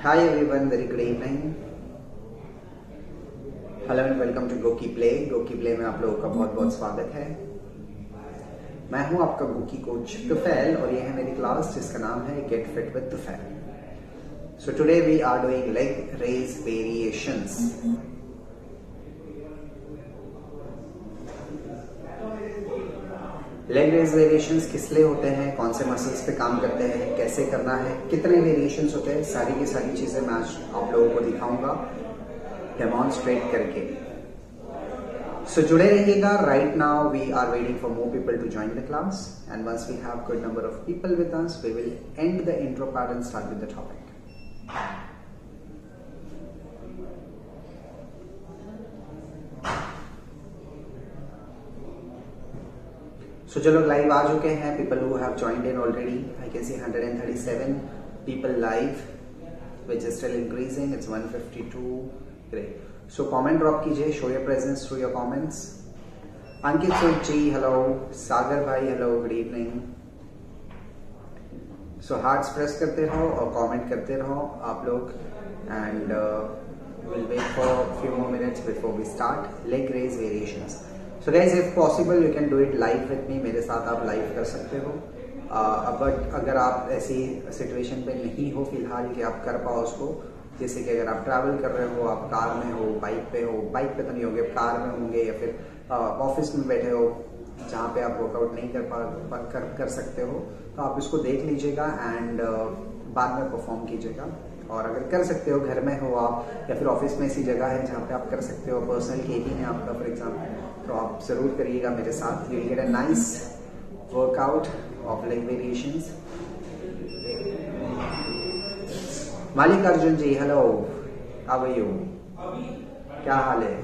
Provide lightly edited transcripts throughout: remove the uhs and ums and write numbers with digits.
Hi everyone, very good evening. Hello and welcome to Goki play. Goki play में आप लोगों का बहुत बहुत स्वागत है। मैं हूं आपका गोकी कोच तुफैल और ये है मेरी क्लास जिसका नाम है get fit with Tufail. So today we are doing leg raise variations. Leg raise variations किस लिए होते हैं, कौन से मसल्स पे काम करते हैं, कैसे करना है, कितने वेरिएशंस होते हैं, सारी की सारी चीजें मैं आज आप लोगों को दिखाऊंगा डेमोन्स्ट्रेट करके। सो जुड़े रहिएगा। Right now we are waiting for more people to join the class and once we have good number of people with us we will end the intro part and start with the topic. So जो लोग live आ चुके हैं, people who have joined in already, I can see 137 people live, which is still increasing. It's 152. Great. So comment drop कीजिए, show your presence through your comments. अंकित सुर जी, hello. सागर भाई, hello. Good evening. So hearts press करते रहो और comment करते रहो आप लोग, and we'll wait for a few more minutes before we start leg raise variations. So guys, if possible you can do it live with me. मेरे साथ आप लाइव कर सकते हो। बट अगर आप ऐसी सिचुएशन पे नहीं हो फिलहाल कि आप कर पाओ उसको, जैसे कि अगर आप ट्रैवल कर रहे हो, आप कार में हो, बाइक पे तो नहीं होंगे, कार में होंगे या फिर ऑफिस में बैठे हो जहाँ पे आप वर्कआउट नहीं कर सकते हो, तो आप इसको देख लीजिएगा एंड बाद में परफॉर्म कीजिएगा। और अगर कर सकते हो, घर में हो आप या फिर ऑफिस में ऐसी जगह है जहाँ पे आप कर सकते हो, पर्सनल केबिन है आपका फॉर एग्जाम्पल, तो आप जरूर करिएगा मेरे साथ। You will get a nice workout of leg variations. Malik Arjun ji, hello, how are you, क्या हाल है?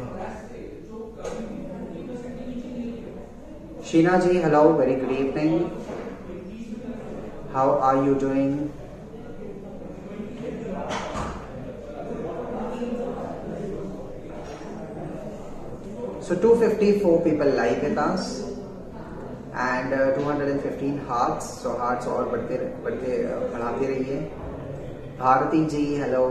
Sheena ji, hello, very good evening, how are you doing? So 254 people live with us and 215 hearts. So hearts और बढ़ाते रहिए। भारती जी, hello.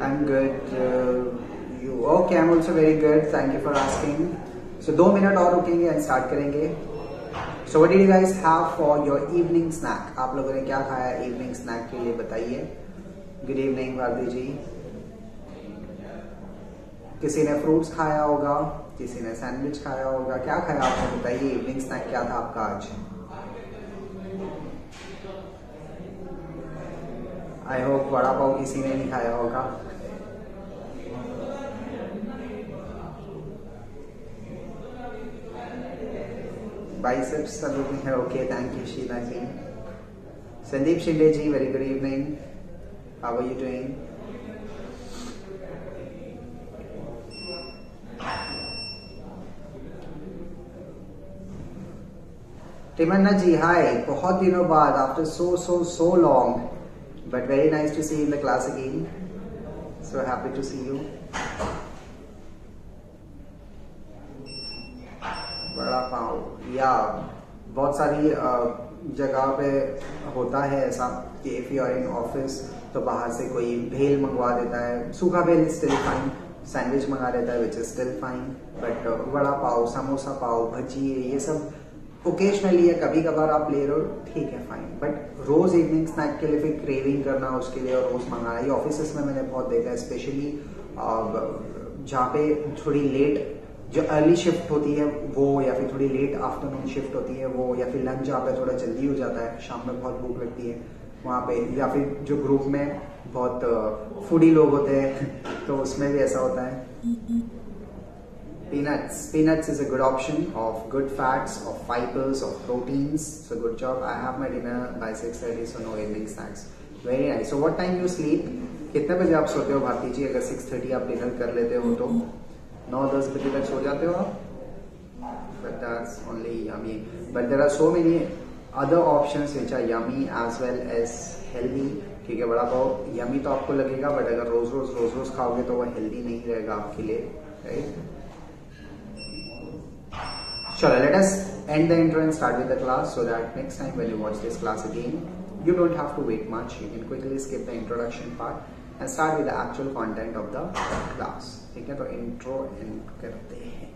I'm good. You okay? I'm also very good. Thank you for asking. So 2 minute और रुकेंगे and start करेंगे। So what did you guys have for your evening snack? आप लोगों ने क्या खाया इवनिंग स्नैक के लिए बताइए। गुड इवनिंग भारती जी। किसी ने फ्रूट्स खाया होगा, किसी ने सैंडविच खाया होगा, क्या खाया आपने बताइए। इवनिंग स्नैक क्या था आपका आज? आई होप वड़ा पाव किसी ने नहीं खाया होगा। बाइसेप्स सलूटिंग है, okay, thank you Sheela ji. Sandeep Shinde ji, very good evening, how are you doing? Timanna ji, hi, बहुत दिनों बाद, after so long, but very nice to see you in the class again. So happy to see you. बड़ा पाव या बहुत सारी जगह पे होता है ऐसा कि if you are in office तो बाहर से कोई भेल मंगवा देता है, सूखा भेल स्टिल फाइन, सैंडविच मंगा देता है which is still fine, but बड़ा पाव, समोसा पाव, भजी, ये सब ओकेजनली या कभी कभार आप ले रहे हो, ठीक है, फाइन, बट रोज इवनिंग स्नैक के लिए फिर क्रेविंग करना उसके लिए और रोज मंगाना, ये ऑफिस में मैंने बहुत देखा है, स्पेशली जहाँ पे थोड़ी लेट जो अर्ली शिफ्ट होती है वो, या फिर थोड़ी लेट आफ्टरनून शिफ्ट होती है वो, या फिर लंच जहाँ पे थोड़ा जल्दी हो जाता है, शाम में बहुत भूख लगती है वहाँ पे, या फिर जो ग्रुप में बहुत फूडी लोग होते हैं तो उसमें भी ऐसा होता है। Peanuts is a good option of good fats, of fibers, of proteins. So good job. I have my dinner by 6:30, so no evening snacks. Very nice. So what time you sleep? कितने बजे आप सोते हो भारती जी? अगर 6:30 आप dinner कर लेते हो तो 9-10 बजे तक सो जाते हो आप? But that's only yummy. But there are so many other options which are yummy as well as healthy. ठीक है, बड़ा पाव यमी तो आपको लगेगा, बट अगर रोज रोज खाओगे तो वो हेल्दी नहीं रहेगा आपके लिए, राइट? चलो, let us end the intro and start with the class so that next time when you watch this class again, you don't have to wait much. You can quickly skip the introduction part and start with the actual content of the class. ठीक है, तो intro end करते हैं.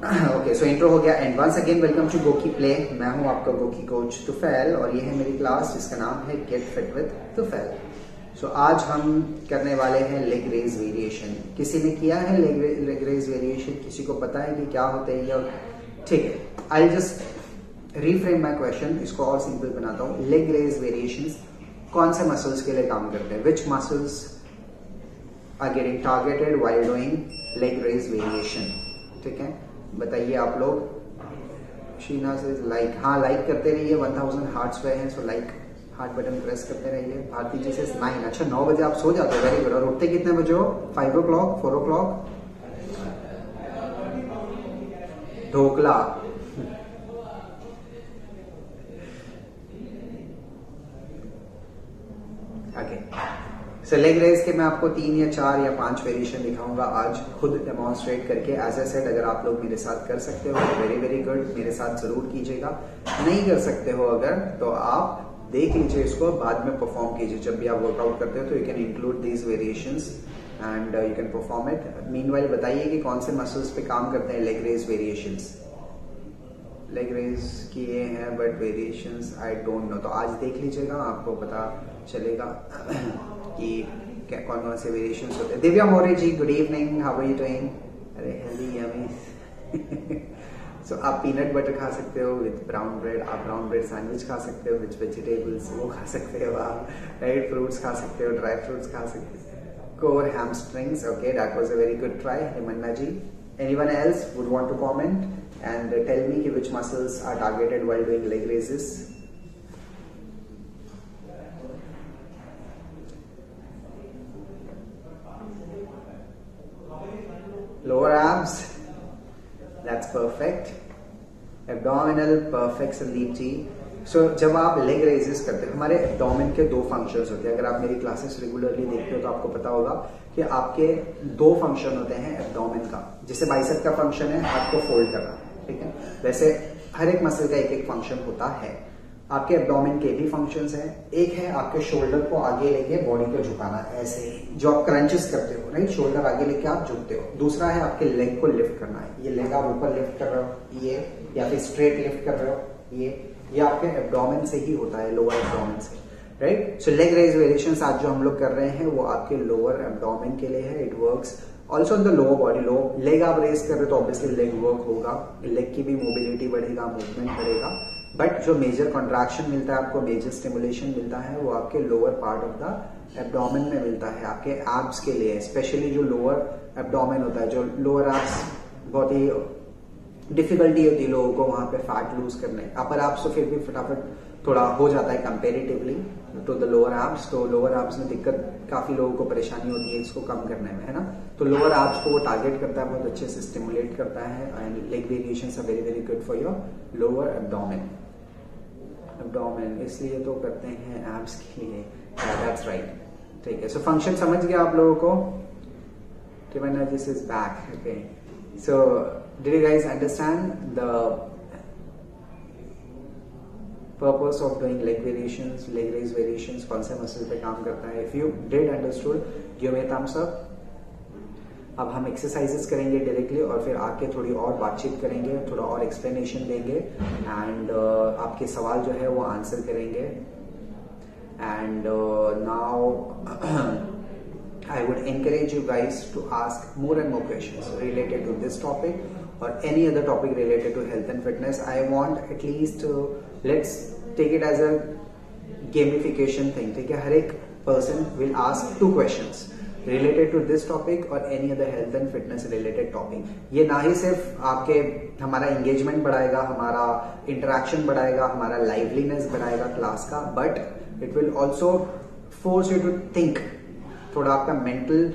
Okay, सो intro हो गया. And once again welcome to GOQii play. मैं हूं आपका गोकी कोच तुफैल और ये है मेरी क्लास जिसका नाम है गेट फिट विद तुफैल. सो आज हम करने वाले हैं लेग रेज वेरिएशन. किसी ने किया है लेग रेज वेरिएशन? किसी को पता है कि क्या होते हैं? ठीक है, I just reframe my question. इसको और सिंपल बनाता हूं. लेग रेज वेरिएशन कौन से मसल्स के लिए काम करते हैं? Which muscles are getting targeted while doing leg raise variation? ठीक है, बताइए आप लोग. शीना से लाइक, हाँ लाइक करते रहिए. 1000 हार्ट्स पे हैं, so like heart button press करते रहिए. भारती जी से 9. अच्छा, 9 बजे आप सो जाते हो, वेरी गुड. और उठते कितने बजे हो? 5 o'clock, 4 o'clock? Dhokla. Okay, so leg raise के मैं आपको 3 या 4 या 5 वेरिएशन दिखाऊंगा आज, खुद डेमोन्स्ट्रेट करके. एज ए सेड, अगर आप लोग मेरे साथ कर सकते हो तो वेरी वेरी गुड, मेरे साथ जरूर कीजिएगा. नहीं कर सकते हो अगर, तो आप देख लीजिए इसको, बाद में परफॉर्म कीजिए. जब भी आप वर्कआउट करते हो तो you can include these variations and you can perform it. Meanwhile बताइए कि कौन से मसल्स पे काम करते हैं leg raise variations. Leg raise किए हैं but variations I don't know, तो आज देख लीजिएगा, आपको पता चलेगा कि कौन कौन से वेरिएशंस होते हैं. Divya Maurya ji, good evening, how are you doing? अरे हेल्दी यमी. सो आप पीनट बटर खा सकते हो विद ब्राउन ब्रेड. आप ब्राउन ब्रेड सैंडविच खा सकते हो विद वेजिटेबल्स, वो खा सकते हो आप. राइट, फ्रूट्स खा सकते हो, ड्राई फ्रूट्स खा सकते हो. Core hamstrings, okay, that was a very good try. Himanna ji, anyone else would want to comment and tell me which muscles are targeted while doing leg raises? Lower abs, that's perfect. Abdominal, perfect Sandeep ji. So जब आप leg raises करते हैं, हमारे abdomen के 2 functions होते हैं. अगर आप मेरी क्लासेस रेगुलरली देखते हो तो आपको पता होगा कि आपके 2 फंक्शन होते हैं एब्डोमेन का. जैसे बाइसेप का फंक्शन है हाथ को फोल्ड करना, ठीक है, वैसे हर एक मसल का एक एक फंक्शन होता है. आपके एब्डोमेन के भी फंक्शंस हैं. एक है आपके शोल्डर को आगे लेके बॉडी को झुकाना, ऐसे जो आप क्रंचेस करते हो, राइट, शोल्डर आगे लेके आप झुकते हो. दूसरा है आपके लेग को लिफ्ट करना है. ये लेग आप ऊपर लिफ्ट कर रहे हो, ये, या फिर स्ट्रेट लिफ्ट कर रहे हो, ये आपके एब्डोमेन से ही होता है, लोअर एब्डोमेन से, right. So leg raise variations आज जो हम लोग कर रहे हैं वो आपके लोअर एब्डोमेन के लिए है. It works also in the lower body. Leg आप रेज कर रहे हो तो ऑब्वियसली लेग वर्क होगा, लेग की भी मोबिलिटी बढ़ेगा, मूवमेंट बढ़ेगा. बट जो मेजर कॉन्ट्रैक्शन मिलता है आपको, मेजर स्टिमुलेशन मिलता है, वो आपके lower part of the abdomen में मिलता है, आपके एब्स के लिए. स्पेशली जो लोअर एब्डोमेन होता है, जो लोअर एब्स, बहुत ही डिफिकल्टी होती है लोगों को वहां पे फैट लूज करने. अपर एब्स तो फिर भी फटाफट थोड़ा हो जाता है comparatively to the lower abs. तो लोअर एब्स में दिक्कत, काफी लोगों को परेशानी होती है इसको कम करने में, है ना. तो लोअर एब्स को वो टारगेट करता है, बहुत अच्छे से स्टिमुलेट करता है. And leg variations are very very good for your lower abdomen. इसलिए तो करते हैं एब्स के लिए. दैट्स राइट, ठीक है. सो फंक्शन समझ गया आप लोगों को? Tivanna, this is back. Okay, so did you guys understand the purpose of doing leg variations, leg raise variations, कौन से मसल पे काम करता है? If you did understood, give me a thumbs up. अब हम एक्सरसाइजेस करेंगे डायरेक्टली और फिर आके थोड़ी और बातचीत करेंगे, थोड़ा और एक्सप्लेनेशन देंगे एंड आपके सवाल जो है वो आंसर करेंगे. And now I would encourage you guys to ask more and more questions related to this topic or any other topic related to health and fitness. I want at least let's take it as a gamification thing. ठीक है, हर एक person will ask 2 questions related to this topic or any other health and fitness related topic. ये ना ही सिर्फ आपके हमारा engagement बढ़ाएगा, हमारा interaction बढ़ाएगा, हमारा liveliness बढ़ाएगा क्लास का, but it will also force you to think, थोड़ा आपका मेंटल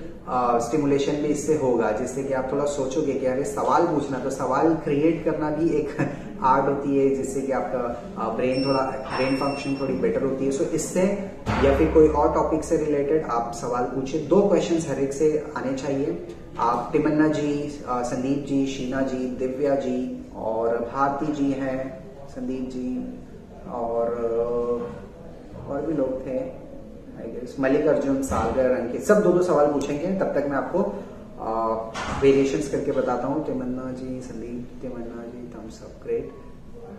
स्टिमुलेशन भी इससे होगा, जिससे कि आप थोड़ा सोचोगे कि अरे सवाल पूछना, तो सवाल क्रिएट करना भी एक आर्ट होती है, जिससे कि आपका ब्रेन फंक्शन थोड़ी बेटर होती है। सो इससे या फिर कोई और टॉपिक से रिलेटेड आप सवाल पूछिए। 2 क्वेश्चंस हर एक से आने चाहिए। आप तिमन्ना जी, संदीप जी, शीना जी, दिव्या जी और भारती जी हैं, संदीप जी और भी लोग थे आई गेस, मलिक अर्जुन, सागर, अंकित, सब 2-2 सवाल पूछेंगे। तब तक मैं आपको वेरिएशंस करके बताता हूँ। Timanna ji, Sandeep, Timanna ji, thumbs up, great.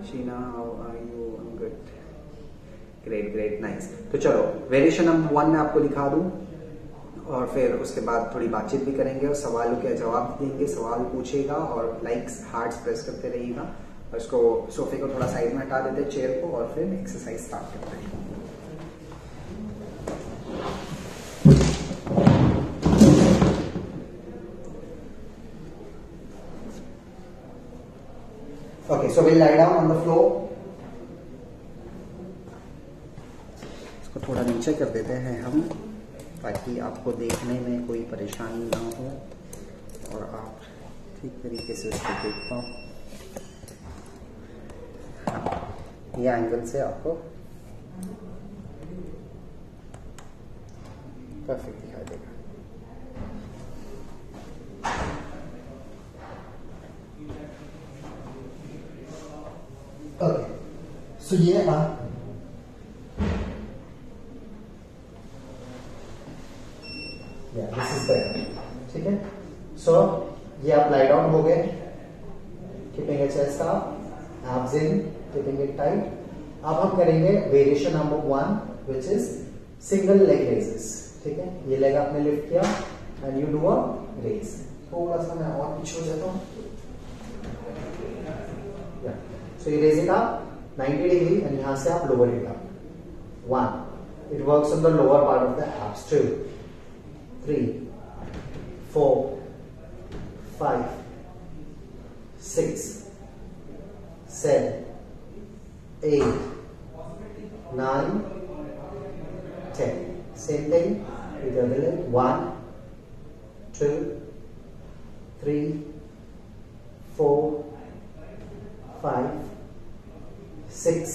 Sheena, how are you? I am good, great great, nice. तो चलो वेरिएशन नंबर 1 मैं आपको दिखा दूं और फिर उसके बाद थोड़ी बातचीत भी करेंगे और सवालों के जवाब देंगे। सवाल पूछेगा और लाइक्स हार्ट्स प्रेस करते रहिएगा। और इसको सोफे को थोड़ा साइड में हटा देते, चेयर को, और फिर एक्सरसाइज स्टार्ट करते हैं। Okay, so we'll lie down on the floor. इसको थोड़ा नीचे कर देते हैं हम, ताकि आपको देखने में कोई परेशानी ना हो और आप ठीक तरीके से इसको देख पाओ। ये एंगल से आपको परफेक्ट दिखाई देगा। Okay, so ये दिस इज बेटर, ठीक है। सो ये आप लाई डाउन हो गए, keeping your chest up, abs in, keeping it tight. अब हम करेंगे variation number 1 which is single leg raises, ठीक है। ये लेग आपने लिफ्ट किया and you do a raise. थोड़ा सा मैं और पीछे हो जाता हूँ। So you raise it up 90 degree and यहाँ से आप lower it up. 1. It works on the lower part of the abs. 2, 3, 4, 5, 6, 7, 8, 9, 10. Same thing with the other leg. 1, 2, 3, 4, 5, 6,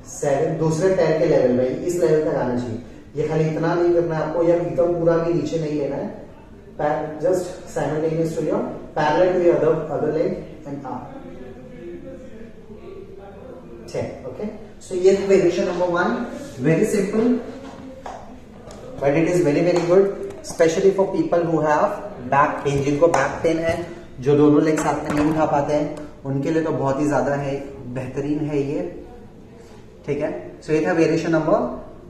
7, दूसरे पैर के लेवल में, इस लेवल तक आना चाहिए। ये खाली इतना नहीं करना है आपको, या एकदम पूरा भी नीचे नहीं लेना है। पैर just simultaneous to your parallel to your other leg and up. 10, okay. So ये था variation number 1, very simple but it is very very good, specially for people who have back pain, जिनको बैक पेन है, जो दोनों leg साथ में नहीं उठा पाते हैं, उनके लिए तो बहुत ही ज्यादा है, बेहतरीन है ये, ठीक है। सो ये था वेरिएशन नंबर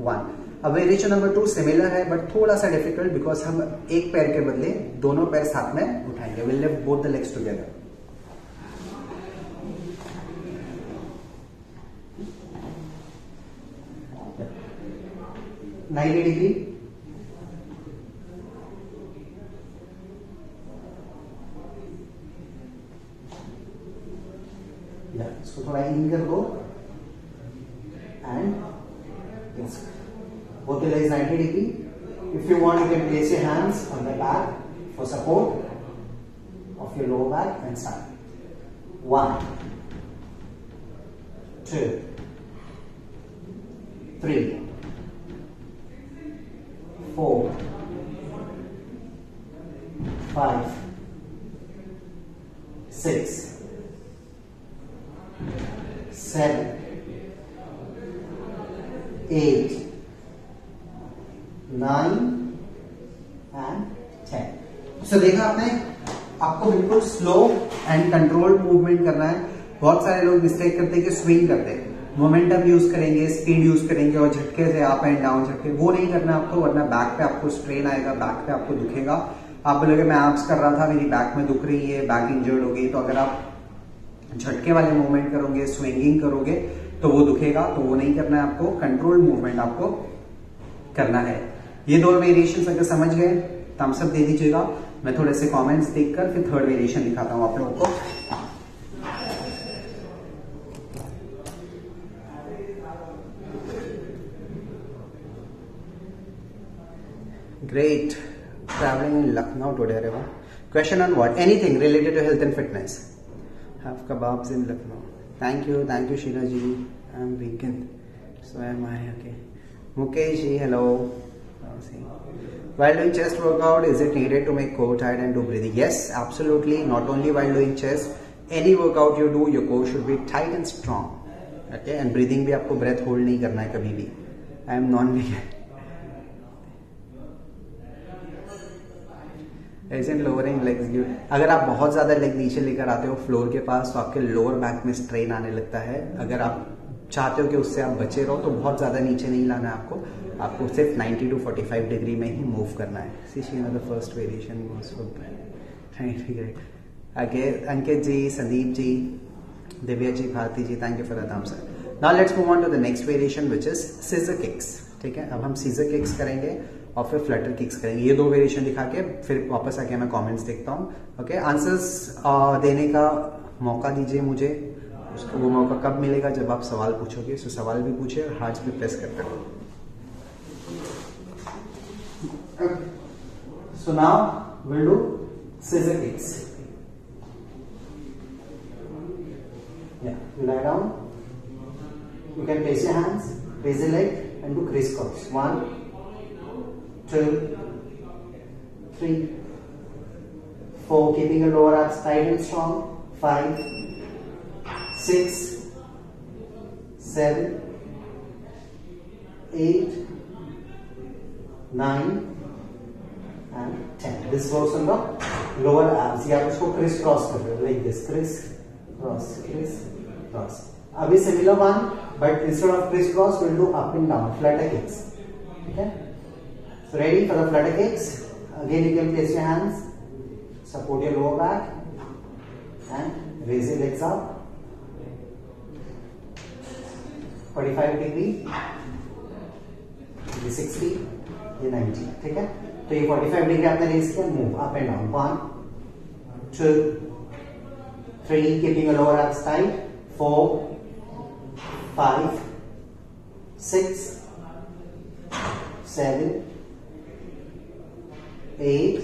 1। अब वेरिएशन नंबर 2 सिमिलर है बट थोड़ा सा डिफिकल्ट, बिकॉज हम एक पैर के बदले दोनों पैर साथ में उठाएंगे। Will lift both the legs together. - 90 degree, इसको थोड़ा इन कर दो and both the legs 90 degree. If you want, you can place your hands on the back for support of your lower back and start. 1, 2, 3, 4, 5, 6, 7, 8, 9 and 10. So देखा आपने, आपको बिल्कुल slow and controlled movement करना है। बहुत सारे लोग मिस्टेक करते हैं कि स्विंग करते हैं, मोमेंटम यूज करेंगे, स्पीड यूज करेंगे और झटके से अप एंड डाउन झटके, वो नहीं करना आपको, वरना बैक पे आपको स्ट्रेन आएगा, बैक पे आपको दुखेगा। आप बोलोगे मैं एब्स कर रहा था, मेरी बैक में दुख रही है, बैक इंजर्ड हो गई, तो अगर आप झटके वाले मूवमेंट करोगे, स्विंगिंग करोगे, तो वो दुखेगा, तो वो नहीं करना है आपको। कंट्रोल मूवमेंट आपको करना है। ये 2 वेरिएशंस अगर समझ गए थम्स अप दे दीजिएगा। मैं थोड़े से कमेंट्स देखकर फिर थर्ड वेरिएशन दिखाता हूं आप लोगों को। Great. Traveling in Lucknow today, Reva. Question on what? Anything related to health and fitness. Have kebabs in Lucknow. Thank you, Sheena ji. I'm vegan, so am I. Okay. Mukesh ji, hello. While doing chest workout, is it needed to make core tight and do breathing? Yes, absolutely. Not only while doing chest, any workout you do, your core should be tight and strong. Okay, and breathing भी आपको breath hold नहीं करना है कभी भी. I am non-vegan. Isn't lowering legs you? अगर आप बहुत ज्यादा लेग नीचे लेकर आते हो फ्लोर के पास तो आपके लोअर बैक में स्ट्रेन आने लगता है. अगर आप चाहते हो कि उससे आप बचे रहो तो बहुत ज्यादा नीचे नहीं लाना है आपको सिर्फ 90 to 45 डिग्री में ही मूव करना है. The first variation Ankit ji, Sandeep ji, Divya ji, Bharti ji, thank you for the thumbs up. Now let's move on to the next variation which is scissor kicks. ठीक है, अब हम सीजर किक्स करेंगे और फिर फ्लटर किक्स करेंगे. ये दो वेरिएशन दिखा के फिर वापस आके मैं कमेंट्स देखता हूँ. ओके, आंसर्स देने का मौका दीजिए मुझे. उसको वो मौका कब मिलेगा? जब आप सवाल पूछोगे. सो सवाल भी पूछे और हार्ट्स भी प्रेस करते रहो. So now we'll do scissor kicks. Yeah, you lie down. You can place your hands, raise your leg, and do crisscross. 1, 2, 3, 4. Keeping your lower abs tight and strong. 5, 6, 7, 8, 9. And 10. This works on the lower abs. या आप इसको criss cross कर रहे हो like this, criss cross. अभी similar one, but instead of criss cross, we'll do up and down flutter kicks. Okay? So ready for the flutter kicks? Again, you can place your hands, support your lower back, and raise your legs up. 45 degree, 60, 90. ठीक है? तो ये 45 degree आपने raise किया. Move up and down. 1, 2, 3. Keeping your lower abs tight. 4, 5, 6, 7, 8,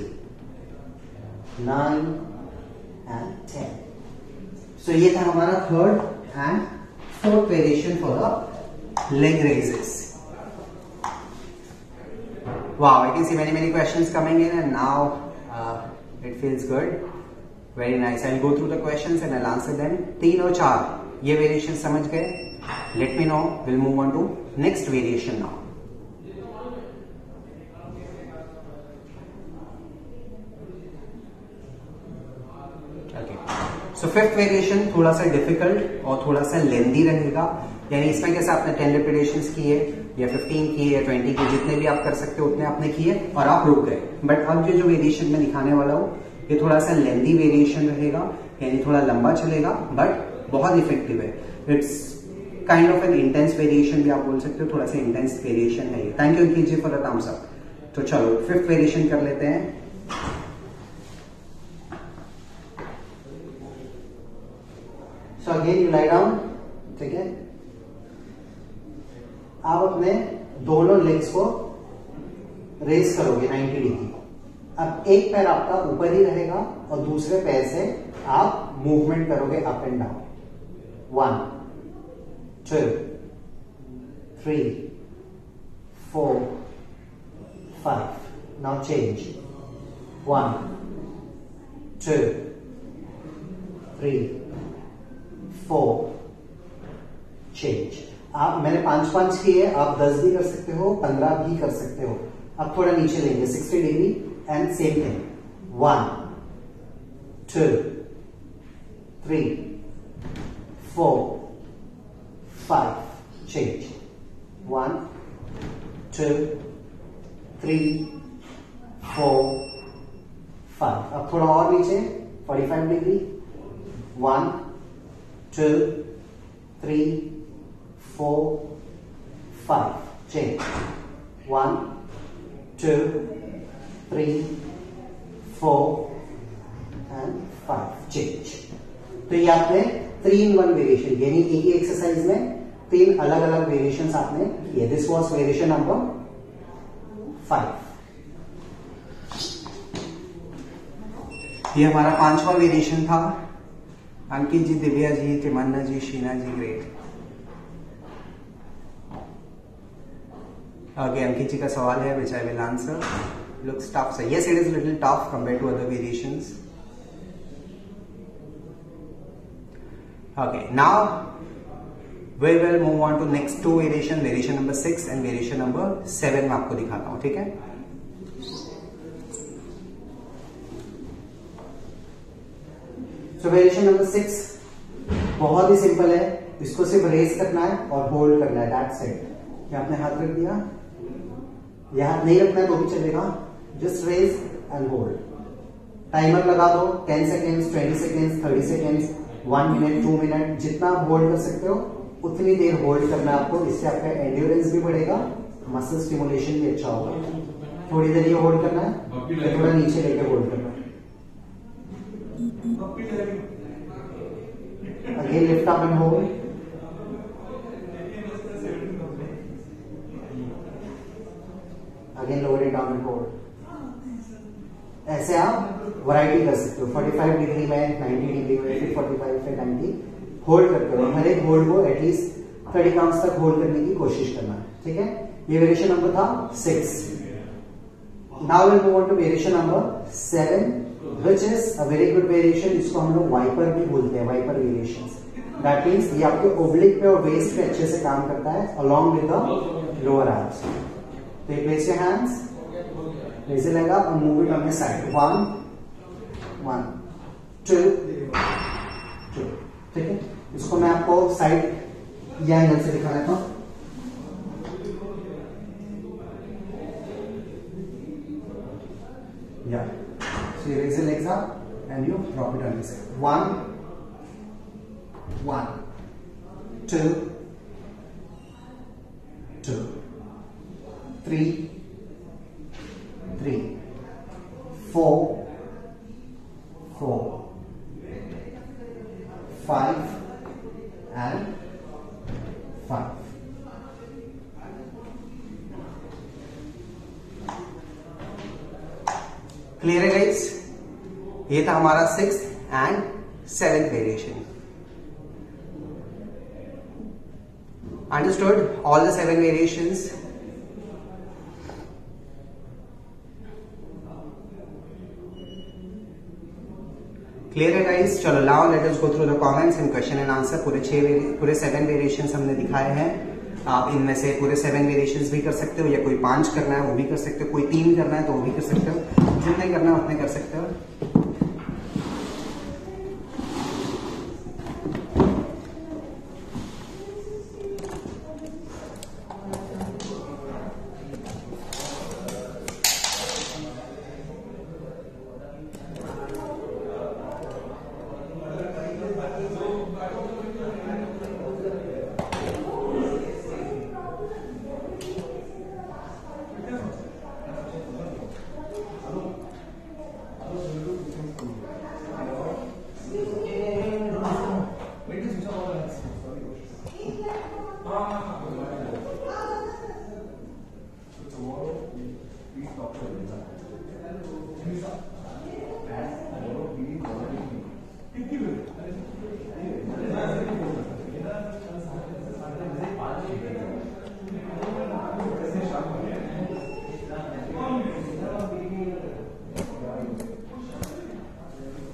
9 and 10. So ये था हमारा third and fourth variation for the leg raises. Wow, I can see many questions coming in and now it feels good. Very nice. I'll go through the questions and I'll answer them. 3 और 4 ये variation समझ गए? Let me know. We'll move on to next variation now. Okay. So fifth variation थोड़ा सा difficult और थोड़ा सा लेंदी रहेगा. यानी इसमें कैसे आपने 10 रिपीटेशंस किए या 15 किए या 20 किए, जितने भी आप कर सकते हो उतने आपने किए और आप रुक गए. बट अब ये जो वेरिएशन में दिखाने वाला हूँ ये थोड़ा सा लेंदी वेरिएशन रहेगा, यानी थोड़ा लंबा चलेगा बट बहुत इफेक्टिव है. It's kind of N intense variation भी आप बोल सकते हो. थोड़ा सा इंटेंस वेरिएशन है ये. Thank you Ankit ji for the thumbs up. तो चलो फिफ्थ वेरिएशन कर लेते हैं. So again you lie down. ठीक है, आप अपने दोनों लेग्स को रेस करोगे 90 डिग्री. अब एक पैर आपका ऊपर ही रहेगा और दूसरे पैर से आप मूवमेंट करोगे up and down. 1, 2, 3, 4, 5. Now change. 1, 2, 3, 4. Change. आप मैंने 5 किए, आप 10 भी कर सकते हो, 15 भी कर सकते हो. अब थोड़ा नीचे लेंगे 60 degree and same thing. 1, 2, 3, 4, 5. Change. 1, 2, 3, 4, 5. अब थोड़ा और नीचे 45 डिग्री. 1, 2, 3, 4, 5. Change. 1, 2, 3, 4 and 5. Change. तो ये आपने 3 in 1 वेरिएशन, यानी एक ही एक्सरसाइज में 3 अलग अलग वेरिएशन आपने किए. This was variation number 5. ये हमारा 5वां वेरिएशन था। अंकित जी, दिव्या जी, तिमन्ना जी, शीना जी, ग्रेट। ओके, अंकित जी का सवाल है which I will answer. Looks tough, sir yes it is little tough compare to other variations. Okay, now we will move on to next two variation, variation number 6 and variation number 7 मैं आपको दिखाता हूं, ठीक है। So variation number 6 बहुत ही simple है, इसको सिर्फ रेज करना है और होल्ड करना है, दैट्स इट। क्या आपने हाथ रख दिया, यह हाथ नहीं रखना है तो भी चलेगा, just raise and hold. Timer लगा दो 10 seconds, 20 seconds, 30 seconds, 1 minute, 2 minute, जितना आप होल्ड कर सकते हो उतनी देर होल्ड करना है आपको। इससे आपका एंड्योरेंस भी बढ़ेगा, मसल स्टिमुलेशन भी अच्छा होगा। थोड़ी देर ये होल्ड करना है, फिर थोड़ा नीचे लेके होल्ड करना है। Again lift up and hold, again lower it down and hold. ऐसे आप वैरायटी कर सकते हो, 45 डिग्री में, 90 डिग्री में, फिर 45 फिर 90 होल्ड करते हो। हर एक होल्ड को एटलीस्ट 30 काउंट्स तक होल्ड करने की कोशिश करना है, ठीक है। ये वेरिएशन नंबर था 6। Now will move on to variation number 7 which is a very good variation. इसको हम लोग वाइपर भी बोलते हैं, वाइपर वेरिएशन। दैट मीन्स ये आपके ओब्लिक पे और वेस्ट पे अच्छे से काम करता है along with the lower arms. तो ये place your hands, raise it up and move it on the side. 1 1 2 2, ठीक है। इसको मैं आपको साइड या एंगल से दिखा देता हूं। या so you raise your legs up and you drop it on this side. 1 1 2 2 3 3 4 4 5 and 5. Clear है गाइस? ये था हमारा 6th and 7th variation. Understood all the 7 variations? Clear है गाइस? चलो now let us go through the comments and question and answer. पूरे 7 variations हमने दिखाए हैं। आप इनमें से पूरे 7 वेरिएशंस भी कर सकते हो, या कोई 5 करना है वो भी कर सकते हो, कोई 3 करना है तो वो भी कर सकते हो, जितने करना है उतने कर सकते हो।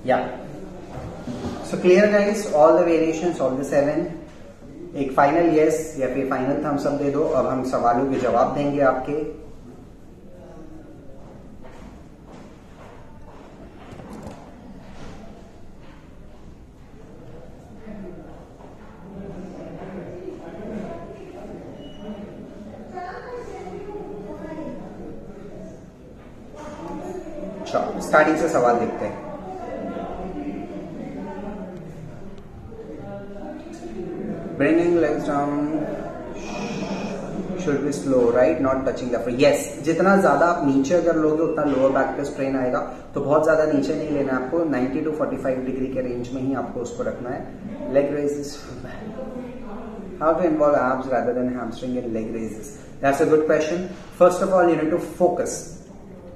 Yeah. So clear guys, all the variations, all the 7. एक फाइनल यस या फिर फाइनल थम्स अप दे दो। अब हम सवालों के जवाब देंगे आपके। स्टार्टिंग से सवाल देखते हैं। Bringing legs down should be slow, right? Not touching the floor. Yes, जितना ज्यादा आप नीचे अगर लोगे उतना लोअर बैक पे स्ट्रेन आएगा, तो बहुत ज्यादा नीचे नहीं लेना है आपको। 90 to 45 डिग्री के रेंज में ही आपको उसको रखना है। Leg raises. How to involve abs rather than hamstring in leg raises? That's a good question. First of all, you need to focus.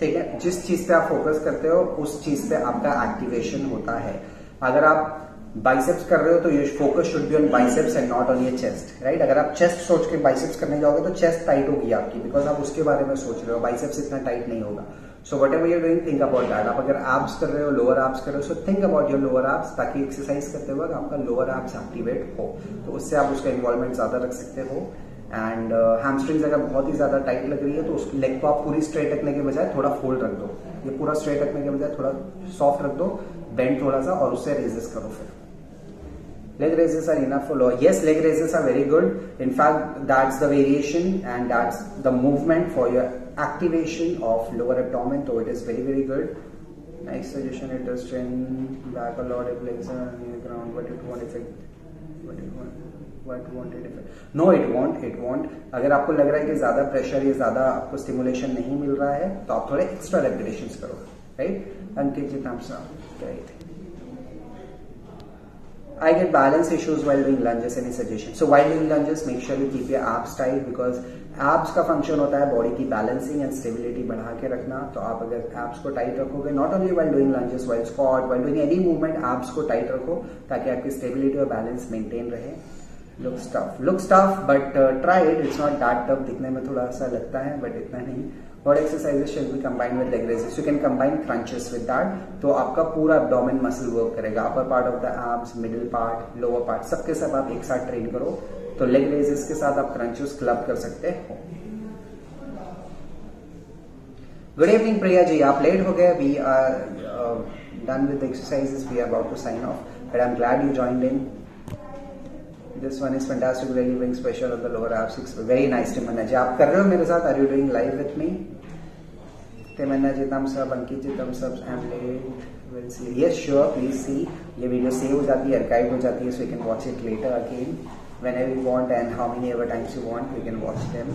ठीक है, जिस चीज पे आप फोकस करते हो उस चीज पे आपका एक्टिवेशन होता है। अगर आप बाइसेप्स कर रहे हो तो your focus should be on biceps and not on your chest, right. अगर आप चेस्ट सोच के बाइसेप्स करने जाओगे तो चेस्ट टाइट होगी आपकी, बिकॉज आप उसके बारे में सोच रहे हो, बाइसेप्स इतना टाइट नहीं होगा। So what ever you're doing, think about that. आप अगर एब्स कर रहे हो, लोअर एब्स कर रहे हो, so think about your lower abs, ताकि एक्सरसाइज करते वक्त आपका लोअर एब्स एक्टिवेट हो, तो उससे आप उसका इन्वॉल्वमेंट ज्यादा रख सकते हो। एंड हैमस्ट्रिंग्स अगर बहुत ही ज्यादा टाइट लग रही है तो उस लेग को आप पूरी स्ट्रेट रखने के बजाय थोड़ा फोल्ड रख दो, ये पूरा स्ट्रेट रखने के बजाय थोड़ा सॉफ्ट रख दो, बेंड थोड़ा सा, और उससे रेजेस करो। फिर leg raises are enough for lower. Yes, leg raises are very good. In fact, that's the variation and that's the movement for your activation of lower abdomen. So it is very, very good. Nice suggestion. It does strengthen back a lot. It plays on the ground, but it won't affect. What won't it affect? No, it won't. It won't. अगर आपको लग रहा है कि ज्यादा pressure या ज्यादा आपको स्टिमुलेशन नहीं मिल रहा है तो आप थोड़े एक्स्ट्रा रेपिटेशंस करो, right. Ankit ji, thumbs up. Right. I get balance issues while doing lunges. Any suggestion? So while doing lunges, make sure you keep your abs tight, because abs का function होता है body की balancing and stability बढ़ा के रखना। तो आप अगर abs को टाइट रखोगे, not only while doing lunges, while squat, while doing any movement, abs को टाइट रखो ताकि आपकी स्टेबिलिटी और बैलेंस मेंटेन रहे। Looks tough, but try it. It's not that tough. दिखने में थोड़ा सा लगता है, but इतना नहीं। What exercises should be combined with leg raises? You can combine crunches with that. तो आपका पूरा abdomen muscle work करेगा, upper part of the abs, middle part, lower part, सबके सब आप एक साथ ट्रेन करो। तो leg raises के साथ आप crunches क्लब कर सकते हो। Good evening प्रिया जी, आप लेट हो गए। We are done with the exercises. We are about to sign off, but I'm glad you joined in. This one is fantastic, really brings pressure on the lower abs. Very nice, Timanna ji. आप कर रहे हो मेरे साथ? Are you doing live with me? Timanna ji, thumbs up. Ankit ji, thumbs up. I'm late. We'll see. Yes, sure. Please see. ये video save हो जाती है, archive हो जाती है, so you can watch it later again whenever you want and how many ever times you want. You can watch them.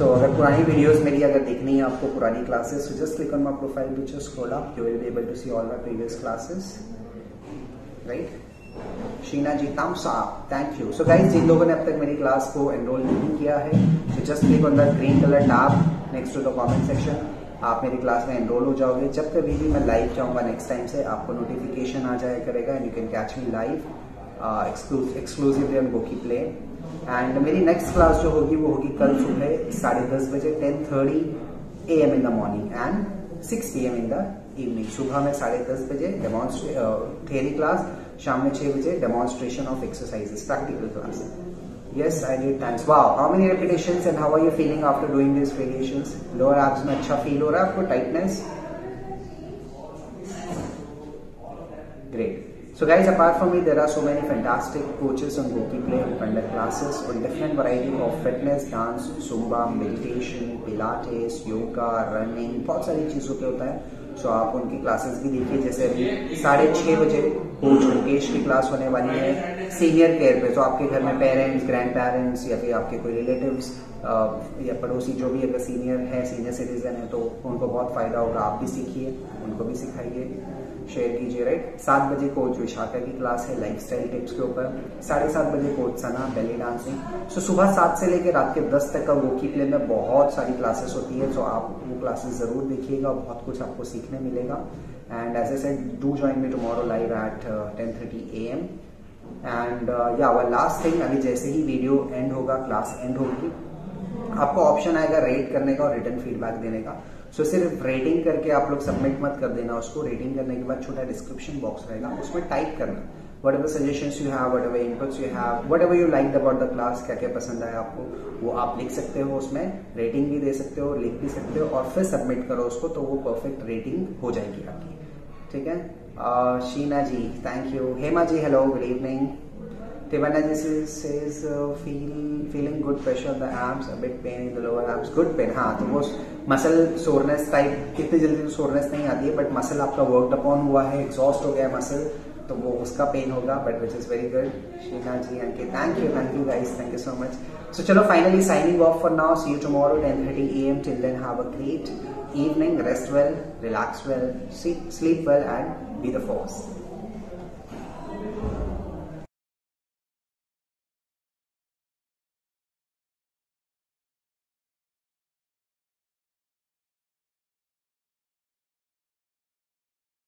So अगर पुरानी videos मेरी अगर देखनी है आपको, पुरानी classes, so just click on my profile picture, scroll up. You will be able to see all my previous classes. Right? Sheena ji, thumbs up. Thank you. So guys, जिन लोगों ने अब तक मेरी क्लास को एनरोल नहीं किया है, so just click on the green color tab next to the comment section. आप मेरी क्लास में एनरोल हो जाओगे। जब कभी भी मैं लाइव जाऊंगा नेक्स्ट टाइम से, आपको नोटिफिकेशन आ जाया करेगा and you can catch me live exclusively on Goki play. And मेरी नेक्स्ट क्लास जो होगी वो होगी कल सुबह 10:30 बजे, 10:30 AM in the morning and 6 PM in the evening. सुबह में 10:30 बजे थियरी क्लास, शाम में 6 बजे demonstration of exercises, practical class. Yes, I did. Thanks. Wow, how many repetitions and how are you feeling after doing these variations? Lower abs में अच्छा feel हो रहा है आपको, tightness? Great. So guys, apart from me, there are so many fantastic coaches on Goki Play who conduct classes on different variety of fitness, dance, Zumba, meditation, Pilates, yoga, running, बहुत सारी चीजों पे होता है। सो आप उनकी क्लासेस भी देखिए। जैसे अभी 6:30 बजे कोच मुकेश की क्लास होने वाली है सीनियर केयर पे। तो आपके घर में पेरेंट्स, ग्रैंड पेरेंट्स या फिर आपके कोई रिलेटिव्स या पड़ोसी जो भी अगर सीनियर है, सीनियर सिटीजन है, तो उनको बहुत फायदा होगा। आप भी सीखिए, उनको भी सिखाइए, शेयर कीजिए, राइट। 7 बजे कोच विशाखा की क्लास है लाइफस्टाइल टिप्स के ऊपर। 7:30 बजे कोच सना बेली डांसिंग। सो सुबह 7 से लेकर रात के 10 तक का गोकी प्ले में बहुत सारी क्लासेस होती है। सो आप वो क्लासेस जरूर देखिएगा, बहुत कुछ आपको सीखने मिलेगा। And as I said, do join me tomorrow live at 10:30 AM। And या वन लास्ट थिंग, अभी जैसे ही वीडियो एंड होगा, क्लास एंड होगी, आपको ऑप्शन आएगा रेट करने का और रिटर्न फीडबैक देने का। सो सिर्फ रेटिंग करके आप लोग सबमिट मत कर देना उसको। रेटिंग करने के बाद छोटा डिस्क्रिप्शन बॉक्स रहेगा, उसमें टाइप करना whatever suggestions you have, whatever inputs you have, whatever you liked about the class, क्या क्या पसंद आया आपको, वो आप लिख सकते हो। उसमें रेटिंग भी दे सकते हो, लिख भी सकते हो, और फिर सबमिट करो उसको, तो वो परफेक्ट रेटिंग हो जाएगी आपकी। ठीक है। Sheena ji, thank you. Hema ji, hello, good evening. Tivanna ji says feeling good pressure on the abs, a bit pain in the lower abs, good pain। हाँ, तो वो मसल सोरनेस टाइप इतनी जल्दी तो सोरनेस नहीं आती है, बट मसल आपका वर्कड अपॉन हुआ है, एग्जॉस्ट हो गया मसल, तो वो उसका पेन होगा, but which is very good. Sheena ji, Ankit, thank you guys, thank you so much. So चलो, finally signing off for now. See you tomorrow 10:30 AM। Till then have a great evening, rest well, relax well, sleep well, and be the force.